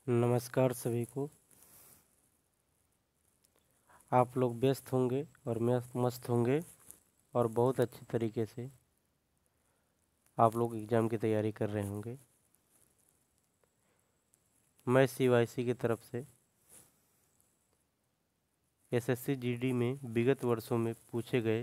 नमस्कार सभी को। आप लोग व्यस्त होंगे और मस्त होंगे और बहुत अच्छी तरीके से आप लोग एग्ज़ाम की तैयारी कर रहे होंगे। मैं CYC की तरफ से SSC GD में विगत वर्षों में पूछे गए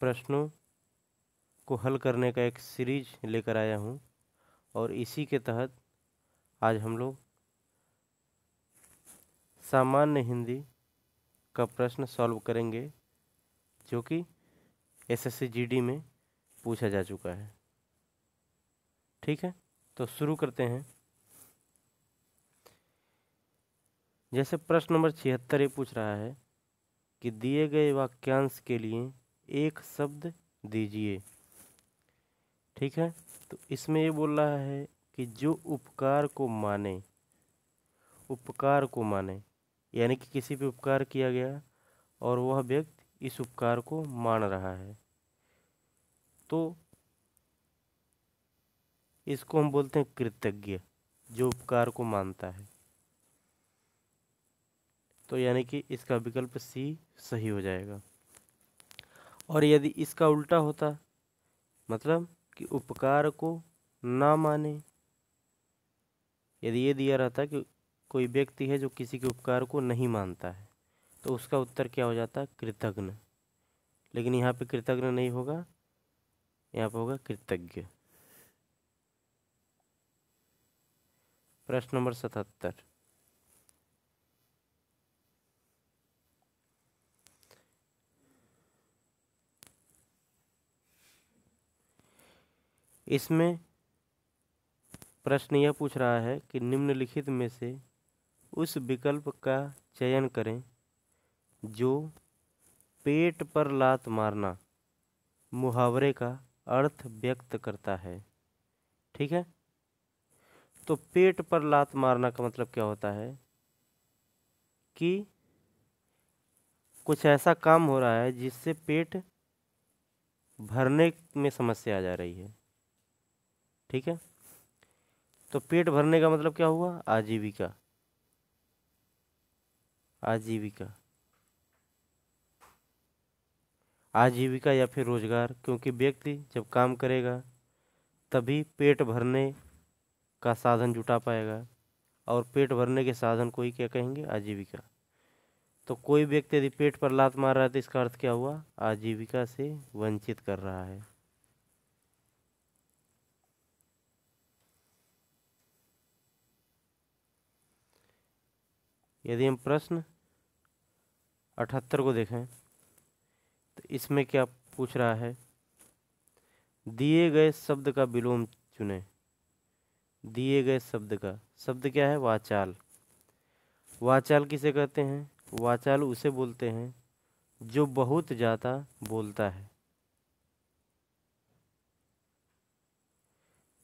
प्रश्नों को हल करने का एक सीरीज लेकर आया हूँ और इसी के तहत आज हम लोग सामान्य हिंदी का प्रश्न सॉल्व करेंगे जो कि SSC GD में पूछा जा चुका है। ठीक है, तो शुरू करते हैं। जैसे प्रश्न नंबर 76 ये पूछ रहा है कि दिए गए वाक्यांश के लिए एक शब्द दीजिए। ठीक है, तो इसमें ये बोल रहा है कि जो उपकार को माने, उपकार को माने यानी कि किसी पे उपकार किया गया और वह व्यक्ति इस उपकार को मान रहा है, तो इसको हम बोलते हैं कृतज्ञ, जो उपकार को मानता है। तो यानी कि इसका विकल्प C सही हो जाएगा। और यदि इसका उल्टा होता, मतलब कि उपकार को ना माने, यदि ये दिया रहता कि कोई व्यक्ति है जो किसी के उपकार को नहीं मानता है, तो उसका उत्तर क्या हो जाता? कृतज्ञ। लेकिन यहाँ पे कृतज्ञ नहीं होगा, यहाँ पे होगा कृतज्ञ। प्रश्न नंबर 77। इसमें प्रश्न यह पूछ रहा है कि निम्नलिखित में से उस विकल्प का चयन करें जो पेट पर लात मारना मुहावरे का अर्थ व्यक्त करता है। ठीक है, तो पेट पर लात मारना का मतलब क्या होता है कि कुछ ऐसा काम हो रहा है जिससे पेट भरने में समस्या आ जा रही है। ठीक है, तो पेट भरने का मतलब क्या हुआ? आजीविका, आजीविका, आजीविका या फिर रोजगार, क्योंकि व्यक्ति जब काम करेगा तभी पेट भरने का साधन जुटा पाएगा, और पेट भरने के साधन को ही क्या कहेंगे? आजीविका। तो कोई व्यक्ति यदि पेट पर लात मार रहा है तो इसका अर्थ क्या हुआ? आजीविका से वंचित कर रहा है। यदि हम प्रश्न 78 को देखें तो इसमें क्या पूछ रहा है? दिए गए शब्द का विलोम चुनें। दिए गए शब्द का, शब्द क्या है? वाचाल। वाचाल किसे कहते हैं? वाचाल उसे बोलते हैं जो बहुत ज़्यादा बोलता है।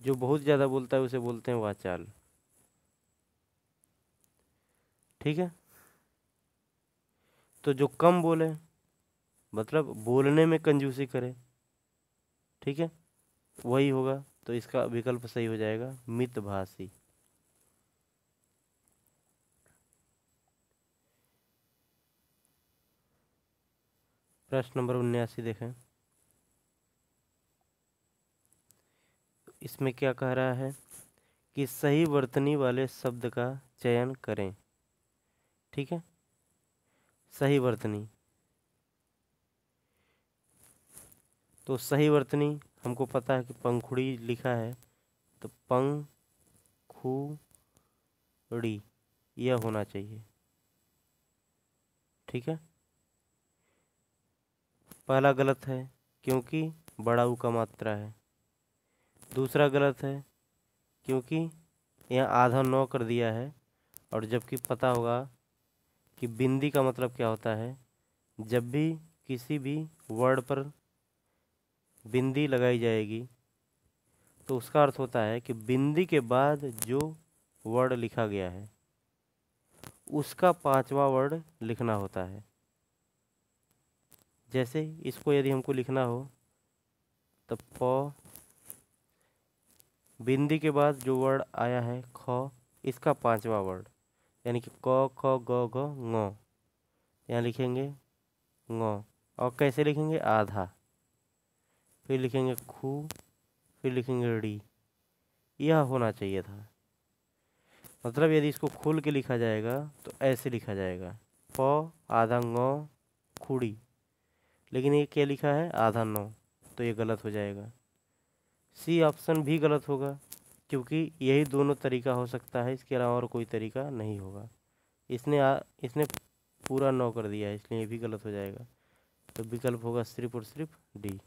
जो बहुत ज़्यादा बोलता है उसे बोलते हैं वाचाल। ठीक है, तो जो कम बोले मतलब बोलने में कंजूसी करे, ठीक है, वही होगा। तो इसका विकल्प सही हो जाएगा मितभाषी। प्रश्न नंबर 79 देखें। इसमें क्या कह रहा है कि सही वर्तनी वाले शब्द का चयन करें। ठीक है, सही वर्तनी, तो सही वर्तनी हमको पता है कि पंखुड़ी लिखा है, तो पंखुड़ी यह होना चाहिए। ठीक है, पहला गलत है क्योंकि बड़ा ऊ का मात्रा है। दूसरा गलत है क्योंकि यहाँ आधा 9 कर दिया है, और जबकि पता होगा कि बिंदी का मतलब क्या होता है। जब भी किसी भी वर्ड पर बिंदी लगाई जाएगी तो उसका अर्थ होता है कि बिंदी के बाद जो वर्ड लिखा गया है उसका 5वां वर्ड लिखना होता है। जैसे इसको यदि हमको लिखना हो तो प, बिंदी के बाद जो वर्ड आया है ख, इसका 5वां वर्ड, यानी कि क ख ग घ ङ, यहाँ लिखेंगे ङ। और कैसे लिखेंगे? आधा, फिर लिखेंगे खू, फिर लिखेंगे ड़ी। यह होना चाहिए था। मतलब यदि इसको खोल के लिखा जाएगा तो ऐसे लिखा जाएगा, प आधा ङ खुड़ी, लेकिन ये क्या लिखा है? आधा नौ, तो ये गलत हो जाएगा। सी ऑप्शन भी गलत होगा, क्योंकि यही दोनों तरीका हो सकता है, इसके अलावा और कोई तरीका नहीं होगा। इसने पूरा 9 कर दिया है, इसलिए ये भी गलत हो जाएगा। तो विकल्प होगा सिर्फ और सिर्फ डी।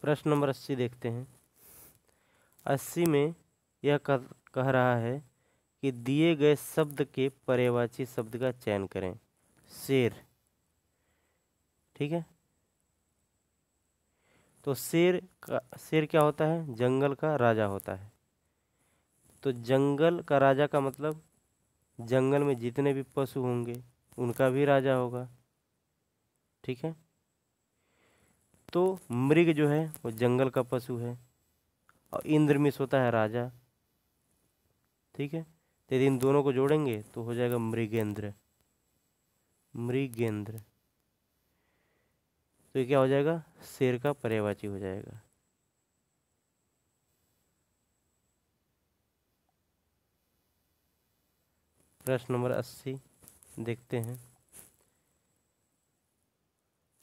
प्रश्न नंबर 80 देखते हैं। 80 में यह कह रहा है कि दिए गए शब्द के पर्यायवाची शब्द का चयन करें। शेर, ठीक है। तो शेर क्या होता है? जंगल का राजा होता है। तो जंगल का राजा का मतलब जंगल में जितने भी पशु होंगे उनका भी राजा होगा, ठीक है। तो मृग जो है वो जंगल का पशु है, और इंद्रमिश होता है राजा, ठीक है। तो यदि इन दोनों को जोड़ेंगे तो हो जाएगा मृगेंद्र। मृगेंद्र, तो ये क्या हो जाएगा? शेर का पर्यायवाची हो जाएगा। प्रश्न नंबर 80 देखते हैं।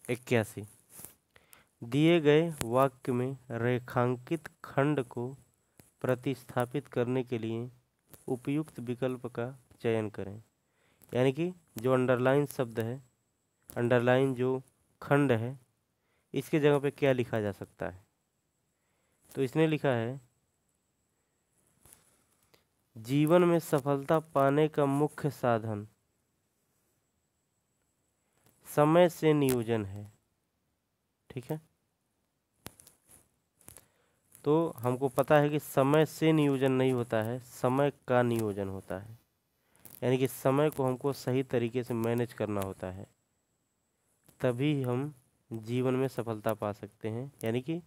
81, दिए गए वाक्य में रेखांकित खंड को प्रतिस्थापित करने के लिए उपयुक्त विकल्प का चयन करें। यानी कि जो अंडरलाइन शब्द है, अंडरलाइन जो खंड है, इसके जगह पे क्या लिखा जा सकता है? तो इसने लिखा है, जीवन में सफलता पाने का मुख्य साधन समय से नियोजन है, ठीक है। तो हमको पता है कि समय से नियोजन नहीं होता है, समय का नियोजन होता है। यानी कि समय को हमको सही तरीके से मैनेज करना होता है, तभी हम जीवन में सफलता पा सकते हैं। यानी कि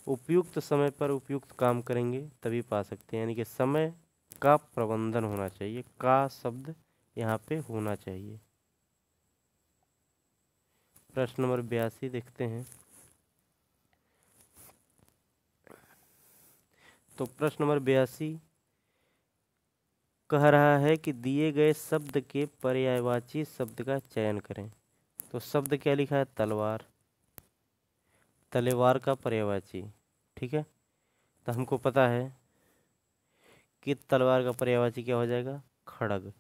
उपयुक्त समय पर उपयुक्त काम करेंगे तभी पा सकते हैं। यानी कि समय का प्रबंधन होना चाहिए, का शब्द यहाँ पे होना चाहिए। प्रश्न नंबर 82 देखते हैं। तो प्रश्न नंबर 82 कह रहा है कि दिए गए शब्द के पर्यायवाची शब्द का चयन करें। तो शब्द क्या लिखा है? तलवार, तलवार का पर्यायवाची, ठीक है। तो हमको पता है कि तलवार का पर्यायवाची क्या हो जाएगा? खड़ग।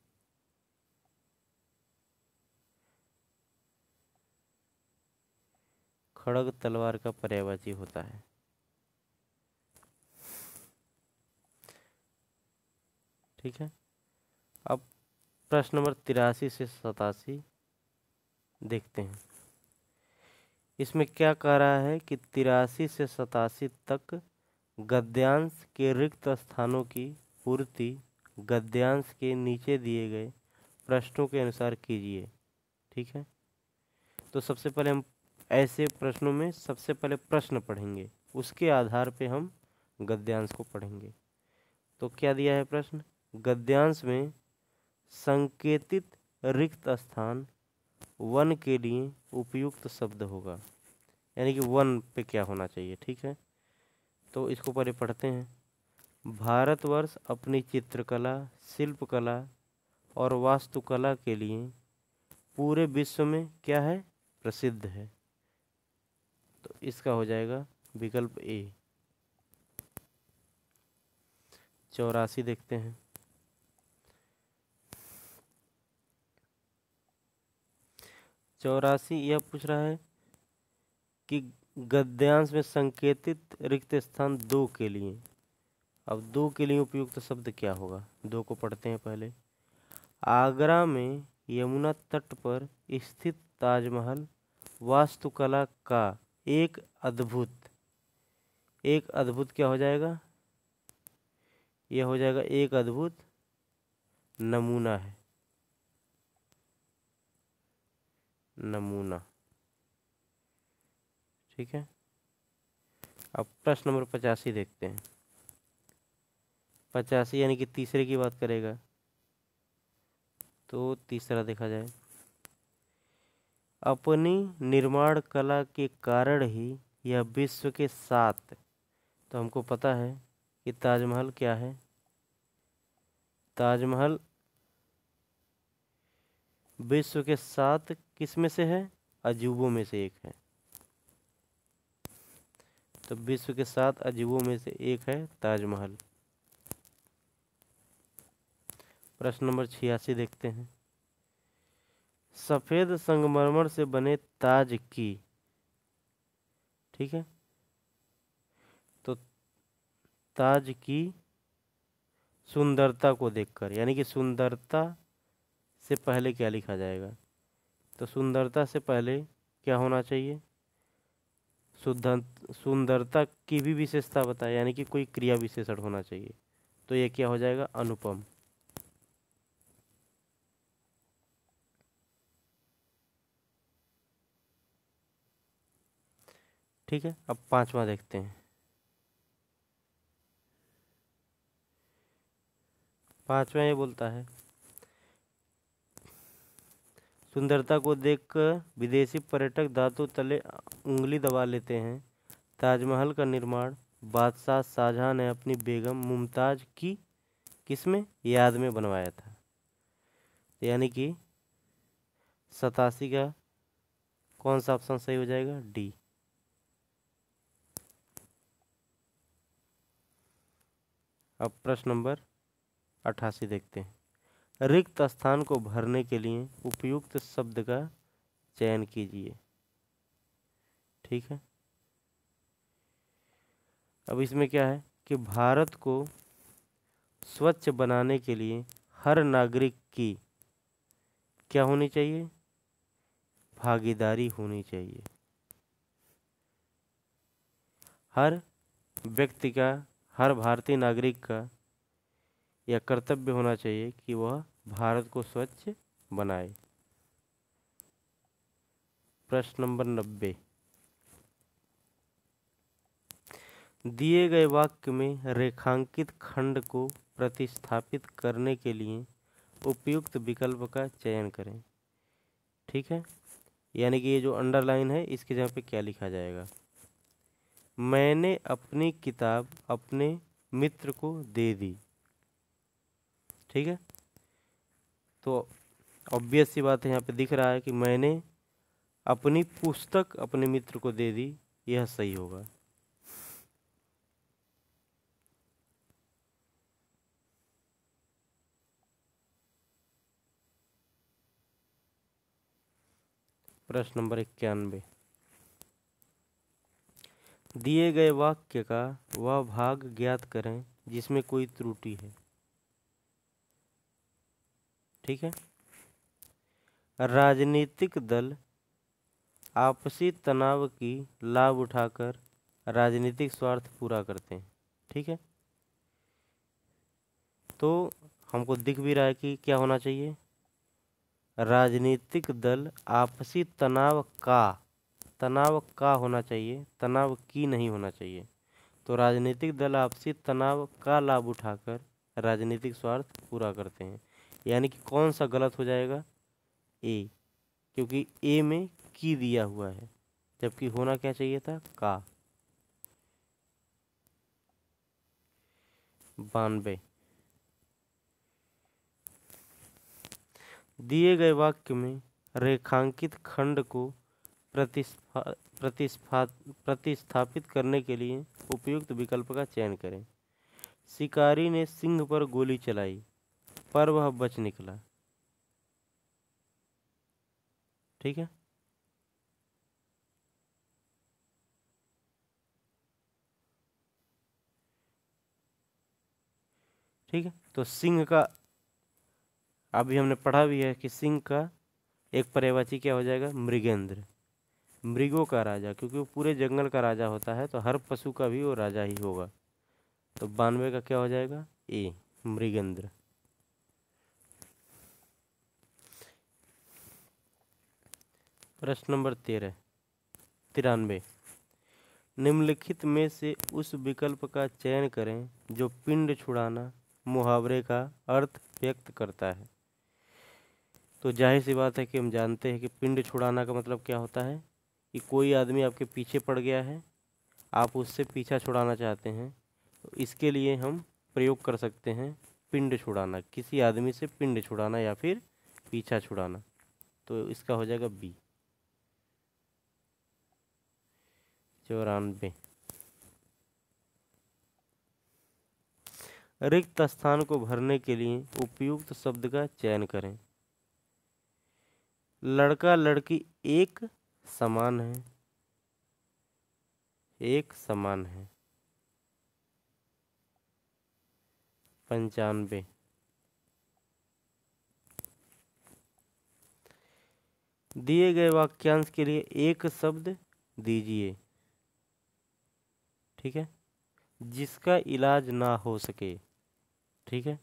खड़ग तलवार का पर्यायवाची होता है, ठीक है। अब प्रश्न नंबर 83 से 87 देखते हैं। इसमें क्या कह रहा है कि 83 से 87 तक गद्यांश के रिक्त स्थानों की पूर्ति गद्यांश के नीचे दिए गए प्रश्नों के अनुसार कीजिए, ठीक है। तो सबसे पहले हम ऐसे प्रश्नों में सबसे पहले प्रश्न पढ़ेंगे, उसके आधार पे हम गद्यांश को पढ़ेंगे। तो क्या दिया है प्रश्न? गद्यांश में संकेतित रिक्त स्थान वन के लिए उपयुक्त शब्द होगा। यानी कि वन पे क्या होना चाहिए, ठीक है। तो इसको पहले पढ़ते हैं। भारतवर्ष अपनी चित्रकला, शिल्पकला और वास्तुकला के लिए पूरे विश्व में क्या है? प्रसिद्ध है। तो इसका हो जाएगा विकल्प ए। 84 देखते हैं। 84 यह पूछ रहा है कि गद्यांश में संकेतित रिक्त स्थान 2 के लिए, अब 2 के लिए उपयुक्त शब्द क्या होगा? 2 को पढ़ते हैं पहले। आगरा में यमुना तट पर स्थित ताजमहल वास्तुकला का एक अद्भुत क्या हो जाएगा? यह हो जाएगा एक अद्भुत नमूना है, नमूना, ठीक है। अब प्रश्न नंबर 85 देखते हैं। 85 यानी कि तीसरे की बात करेगा। तो तीसरा देखा जाए, अपनी निर्माण कला के कारण ही यह विश्व के 7, तो हमको पता है कि ताजमहल क्या है। ताजमहल विश्व के 7 किस में से है? अजूबों में से एक है। तो विश्व के 7 अजूबों में से एक है ताजमहल। प्रश्न नंबर 86 देखते हैं। सफेद संगमरमर से बने ताज की, ठीक है, तो ताज की सुंदरता को देखकर, यानी कि सुंदरता से पहले क्या लिखा जाएगा? तो सुंदरता से पहले क्या होना चाहिए? सुंदरता की भी विशेषता बताए, यानी कि कोई क्रिया विशेषण होना चाहिए। तो ये क्या हो जाएगा? अनुपम। ठीक है, अब पांचवा देखते हैं। पांचवा ये बोलता है, सुंदरता को देखकर विदेशी पर्यटक दांतों तले उंगली दबा लेते हैं। ताजमहल का निर्माण बादशाह शाहजहां ने अपनी बेगम मुमताज की किसमें याद में बनवाया था? यानी कि 87 का कौन सा ऑप्शन सही हो जाएगा? डी। अब प्रश्न नंबर 88 देखते हैं। रिक्त स्थान को भरने के लिए उपयुक्त शब्द का चयन कीजिए। ठीक है, अब इसमें क्या है कि भारत को स्वच्छ बनाने के लिए हर नागरिक की क्या होनी चाहिए? भागीदारी होनी चाहिए। हर व्यक्ति का, हर भारतीय नागरिक का यह कर्तव्य होना चाहिए कि वह भारत को स्वच्छ बनाए। प्रश्न नंबर 90। दिए गए वाक्य में रेखांकित खंड को प्रतिस्थापित करने के लिए उपयुक्त विकल्प का चयन करें। ठीक है, यानी कि ये जो अंडरलाइन है इसकी जगह पे क्या लिखा जाएगा? मैंने अपनी किताब अपने मित्र को दे दी। ठीक है, तो ऑब्वियस सी बात है, यहाँ पे दिख रहा है कि मैंने अपनी पुस्तक अपने मित्र को दे दी, यह सही होगा। प्रश्न नंबर 91। दिए गए वाक्य का वह भाग ज्ञात करें जिसमें कोई त्रुटि है। ठीक है, राजनीतिक दल आपसी तनाव की लाभ उठाकर राजनीतिक स्वार्थ पूरा करते हैं। ठीक है, तो हमको दिख भी रहा है कि क्या होना चाहिए? राजनीतिक दल आपसी तनाव का होना चाहिए, तनाव की नहीं होना चाहिए। तो राजनीतिक दल आपसी तनाव का लाभ उठाकर राजनीतिक स्वार्थ पूरा करते हैं, यानी कि कौन सा गलत हो जाएगा? ए, क्योंकि ए में की दिया हुआ है, जबकि होना क्या चाहिए था? का। 92। दिए गए वाक्य में रेखांकित खंड को प्रतिस्फा प्रतिस्फा प्रतिस्थापित करने के लिए उपयुक्त विकल्प का चयन करें। शिकारी ने सिंह पर गोली चलाई पर वह बच निकला। ठीक है, ठीक है, तो सिंह का अभी हमने पढ़ा भी है कि सिंह का एक पर्यायवाची क्या हो जाएगा? मृगेंद्र, मृगों का राजा, क्योंकि वो पूरे जंगल का राजा होता है, तो हर पशु का भी वो राजा ही होगा। तो 92 का क्या हो जाएगा? ए, मृगेंद्र। प्रश्न नंबर 93। निम्नलिखित में से उस विकल्प का चयन करें जो पिंड छुड़ाना मुहावरे का अर्थ व्यक्त करता है। तो जाहिर सी बात है कि हम जानते हैं कि पिंड छुड़ाना का मतलब क्या होता है कि कोई आदमी आपके पीछे पड़ गया है, आप उससे पीछा छुड़ाना चाहते हैं, तो इसके लिए हम प्रयोग कर सकते हैं पिंड छुड़ाना, किसी आदमी से पिंड छुड़ाना या फिर पीछा छुड़ाना। तो इसका हो जाएगा बी, 94। रिक्त स्थान को भरने के लिए उपयुक्त शब्द का चयन करें। लड़का लड़की एक समान है, एक समान है, 95। दिए गए वाक्यांश के लिए एक शब्द दीजिए, ठीक है, जिसका इलाज ना हो सके, ठीक है,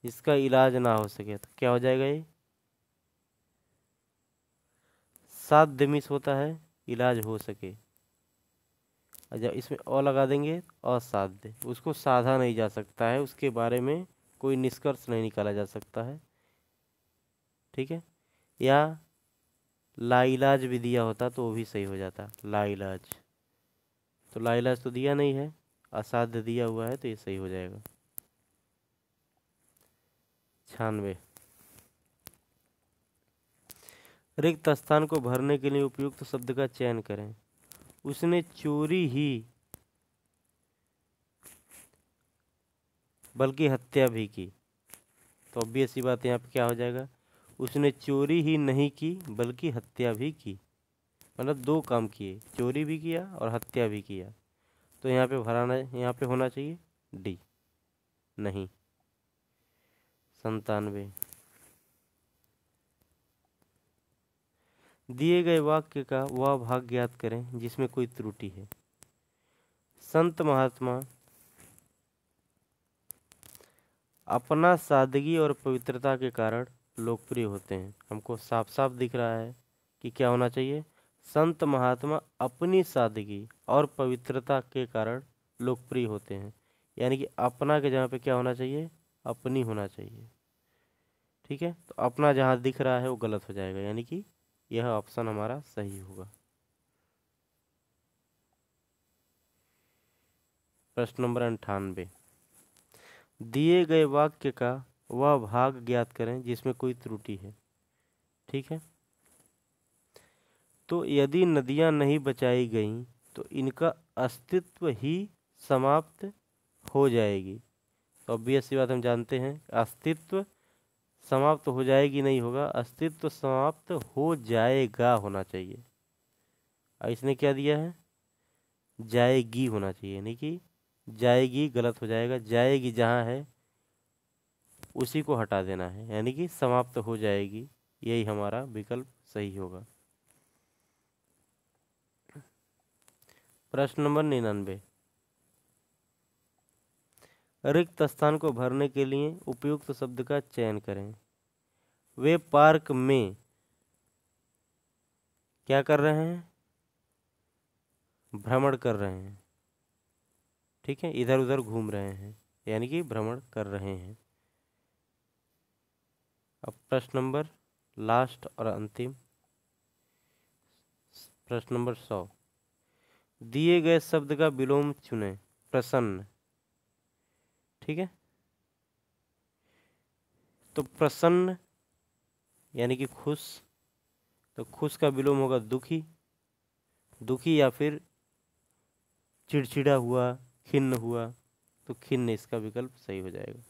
जिसका इलाज ना हो सके तो क्या हो जाएगा ये, साध्य मिस होता है, इलाज हो सके, जब इसमें अ लगा देंगे असाध्य, उसको साधा नहीं जा सकता है, उसके बारे में कोई निष्कर्ष नहीं निकाला जा सकता है, ठीक है। या लाइलाज भी दिया होता तो वो भी सही हो जाता, लाइलाज, तो लाइलाज तो दिया नहीं है, असाध्य दिया हुआ है, तो ये सही हो जाएगा। 96। रिक्त स्थान को भरने के लिए उपयुक्त शब्द का चयन करें। उसने चोरी ही बल्कि हत्या भी की, तो ऑब्वियस सी बात यहाँ पे क्या हो जाएगा, उसने चोरी ही नहीं की बल्कि हत्या भी की, मतलब दो काम किए, चोरी भी किया और हत्या भी किया, तो यहाँ पे भराना, यहाँ पे होना चाहिए डी, नहीं। 97। दिए गए वाक्य का वह भाग ज्ञात करें जिसमें कोई त्रुटि है। संत महात्मा अपना सादगी और पवित्रता के कारण लोकप्रिय होते हैं। हमको साफ साफ दिख रहा है कि क्या होना चाहिए, संत महात्मा अपनी सादगी और पवित्रता के कारण लोकप्रिय होते हैं, यानी कि अपना के जगह पे क्या होना चाहिए, अपनी होना चाहिए, ठीक है। तो अपना जहाँ दिख रहा है वो गलत हो जाएगा, यानी कि यह ऑप्शन हमारा सही होगा। प्रश्न नंबर 98। दिए गए वाक्य का वह भाग ज्ञात करें जिसमें कोई त्रुटि है, ठीक है। तो यदि नदियां नहीं बचाई गईं तो इनका अस्तित्व ही समाप्त हो जाएगी, तो ऑब्वियस सी बात हम जानते हैं अस्तित्व समाप्त हो जाएगी नहीं होगा, अस्तित्व समाप्त हो जाएगा होना चाहिए, और इसने क्या दिया है, जाएगी होना चाहिए, यानी कि जाएगी गलत हो जाएगा, जाएगी जहाँ है उसी को हटा देना है, यानी कि समाप्त हो जाएगी, यही हमारा विकल्प सही होगा। प्रश्न नंबर 99। रिक्त स्थान को भरने के लिए उपयुक्त शब्द का चयन करें। वे पार्क में क्या कर रहे हैं, भ्रमण कर रहे हैं, ठीक है, इधर उधर घूम रहे हैं, यानी कि भ्रमण कर रहे हैं। अब प्रश्न नंबर लास्ट और अंतिम, प्रश्न नंबर 100। दिए गए शब्द का विलोम चुनें। प्रसन्न, ठीक है, तो प्रसन्न यानी कि खुश, तो खुश का विलोम होगा दुखी, दुखी या फिर चिड़चिड़ा हुआ, खिन्न हुआ, तो खिन्न इसका विकल्प सही हो जाएगा।